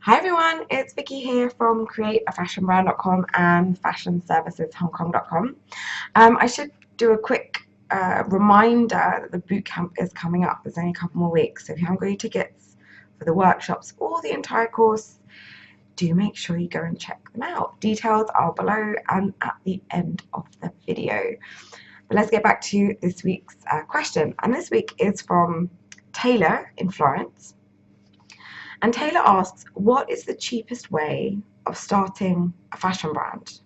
Hi everyone, it's Vicky here from createafashionbrand.com and fashionserviceshongkong.com. I should do a quick reminder that the bootcamp is coming up. There's only a couple more weeks, so if you haven't got your tickets for the workshops or the entire course, do make sure you go and check them out. Details are below and at the end of the video. But let's get back to this week's question, and this week is from Taylor in Florence. And Taylor asks, what is the cheapest way of starting a fashion brand?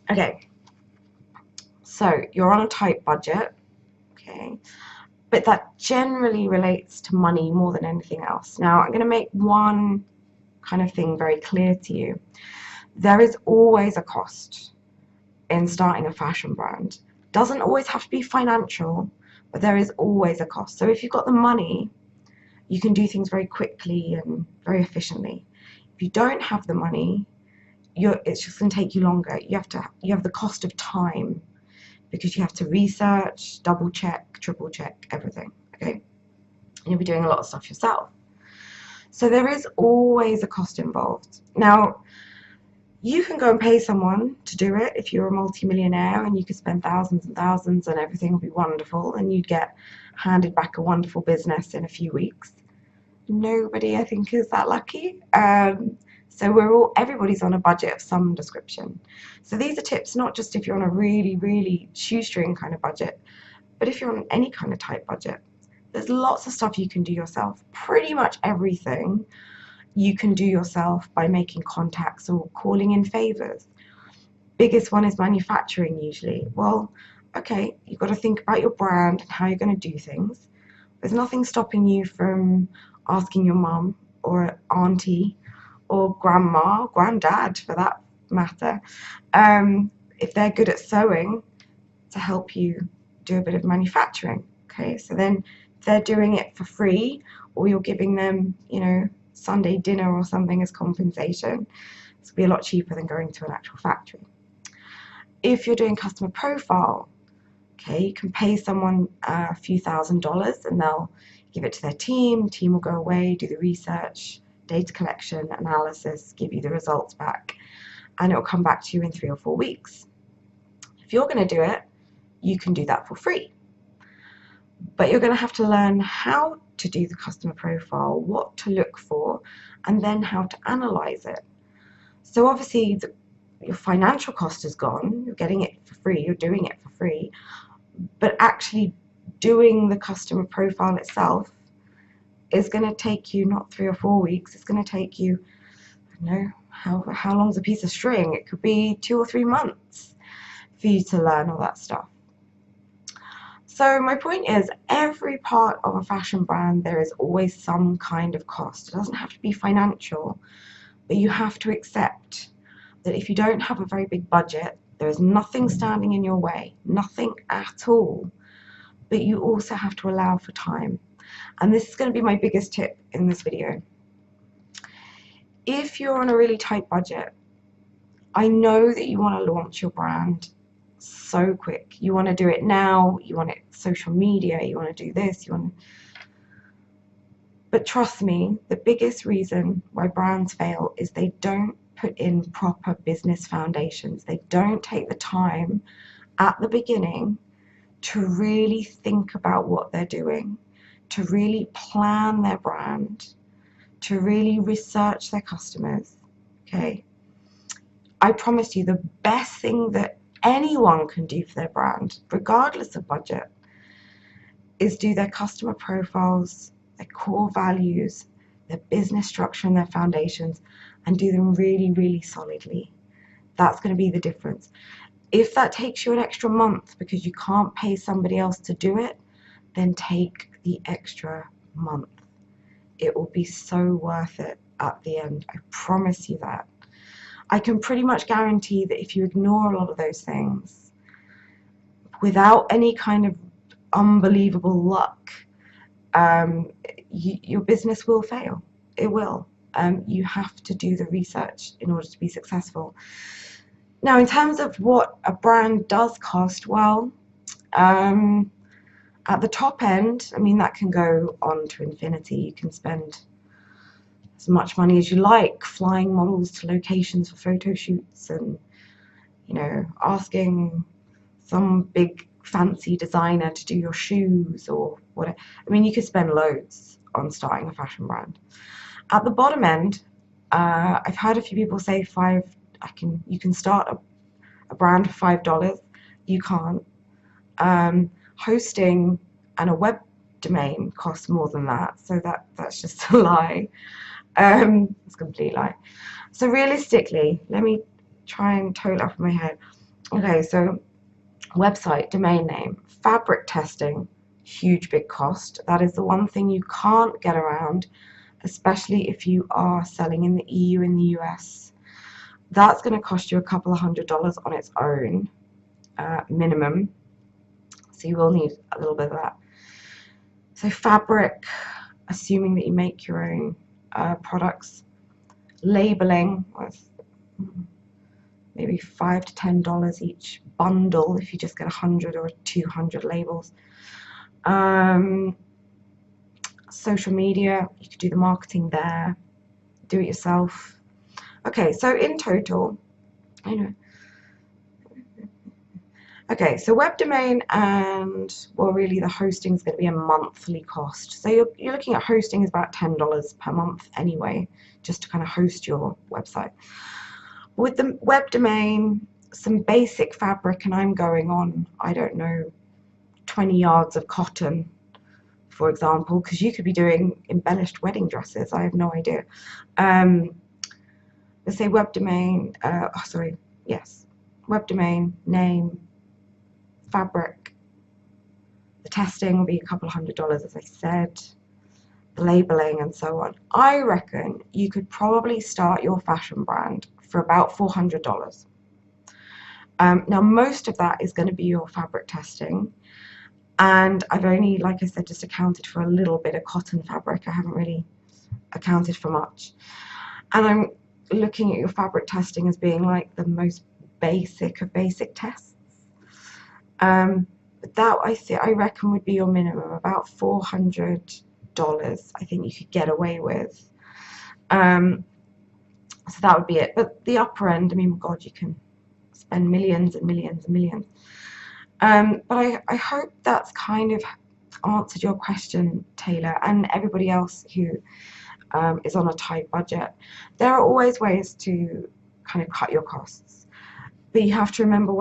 Okay, so you're on a tight budget, okay, but that generally relates to money more than anything else. Now, I'm going to make one kind of thing very clear to you. There is always a cost in starting a fashion brand. Doesn't always have to be financial, but there is always a cost. So if you've got the money, you can do things very quickly and very efficiently. If you don't have the money, it's just going to take you longer. You have the cost of time because you have to research, double check, triple check everything. Okay, and you'll be doing a lot of stuff yourself. So there is always a cost involved. Now, you can go and pay someone to do it if you're a multi-millionaire, and you could spend thousands and thousands and everything would be wonderful and you'd get handed back a wonderful business in a few weeks. Nobody, I think, is that lucky. So everybody's on a budget of some description. So these are tips not just if you're on a really, really shoestring kind of budget, but if you're on any kind of tight budget. There's lots of stuff you can do yourself. Pretty much everything you can do yourself by making contacts or calling in favors. Biggest one is manufacturing usually. Well, okay, you've got to think about your brand and how you're going to do things. There's nothing stopping you from asking your mum or auntie or grandma, granddad for that matter, if they're good at sewing, to help you do a bit of manufacturing. Okay, so then they're doing it for free, or you're giving them, Sunday dinner or something as compensation. It's going to be a lot cheaper than going to an actual factory. If you're doing customer profile, okay, you can pay someone a few $1,000s and they'll give it to their team. The team will go away, do the research, data collection, analysis, give you the results back, and it'll come back to you in 3 or 4 weeks. If you're going to do it, you can do that for free. But you're going to have to learn how to do the customer profile, what to look for, and then how to analyze it. So obviously your financial cost is gone. You're getting it for free. You're doing it for free. But actually doing the customer profile itself is going to take you not 3 or 4 weeks. It's going to take you, I don't know, how long's a piece of string? It could be 2 or 3 months for you to learn all that stuff. So my point is, every part of a fashion brand, there is always some kind of cost. It doesn't have to be financial, but you have to accept that if you don't have a very big budget, there is nothing standing in your way, nothing at all. But you also have to allow for time. And this is going to be my biggest tip in this video. If you're on a really tight budget, I know that you want to launch your brand so quick. You want to do it now, you want it social media, you want to do this, but trust me, the biggest reason why brands fail is they don't put in proper business foundations. They don't take the time at the beginning to really think about what they're doing, to really plan their brand, to really research their customers. Okay, I promise you, the best thing that anyone can do for their brand, regardless of budget, is do their customer profiles, their core values, their business structure and their foundations, and do them really, really solidly. That's going to be the difference. If that takes you an extra month because you can't pay somebody else to do it, then take the extra month. It will be so worth it at the end. I promise you that. I can pretty much guarantee that if you ignore a lot of those things, without any kind of unbelievable luck, your business will fail. It will. You have to do the research in order to be successful. Now, in terms of what a brand does cost, well, at the top end, I mean, that can go on to infinity. You can spend as much money as you like, flying models to locations for photo shoots, and asking some big fancy designer to do your shoes or whatever. I mean, you could spend loads on starting a fashion brand. At the bottom end, I've heard a few people say you can start a brand for $5. You can't. Hosting and a web domain costs more than that, so that's just a lie. It's a complete lie. So realistically, let me try and total up in my head. Okay, so website, domain name, fabric testing, huge big cost. That is the one thing you can't get around, especially if you are selling in the EU and the US. That's going to cost you a couple of $100 on its own, minimum. So you will need a little bit of that. So fabric, assuming that you make your own products. Labeling, maybe $5 to $10 each bundle if you just get 100 or 200 labels. Social media, you could do the marketing there, do it yourself. Okay, so in total, okay, so web domain and, well, really the hosting is going to be a monthly cost. So you're looking at hosting is about $10 per month anyway, just to kind of host your website. With the web domain, some basic fabric, and I'm going on, I don't know, 20 yards of cotton, for example, because you could be doing embellished wedding dresses. I have no idea. Let's say web domain, web domain, name, fabric. The testing will be a couple of $100, as I said, the labeling and so on. I reckon you could probably start your fashion brand for about $400. Now most of that is going to be your fabric testing, and I've only, like I said, just accounted for a little bit of cotton fabric. I haven't really accounted for much, and I'm looking at your fabric testing as being like the most basic of basic tests. But that I reckon would be your minimum, about $400 I think you could get away with. So that would be it. But the upper end, I mean, God, you can spend millions and millions and millions. But I hope that's kind of answered your question, Taylor, and everybody else who is on a tight budget. There are always ways to kind of cut your costs, but you have to remember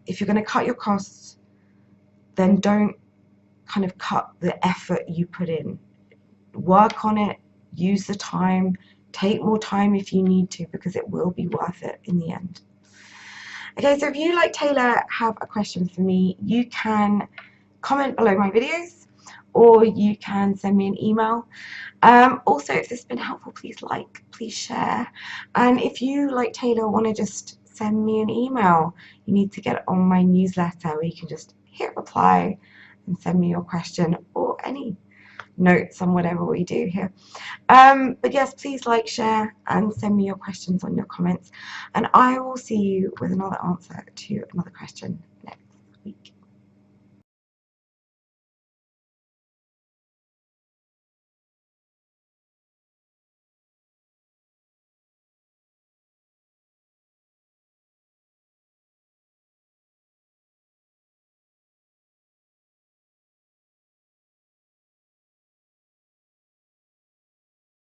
if you're going to cut your costs, then don't kind of cut the effort you put in. Work on it, use the time, take more time if you need to, because it will be worth it in the end. Okay, so if you, like Taylor, have a question for me, you can comment below my videos, or you can send me an email. Also, if this has been helpful, please like, please share. And if you, like Taylor, want to just send me an email, you need to get on my newsletter where you can just hit reply and send me your question or any notes on whatever we do here. But yes, please like, share, and send me your questions on your comments, and I will see you with another answer to another question next week.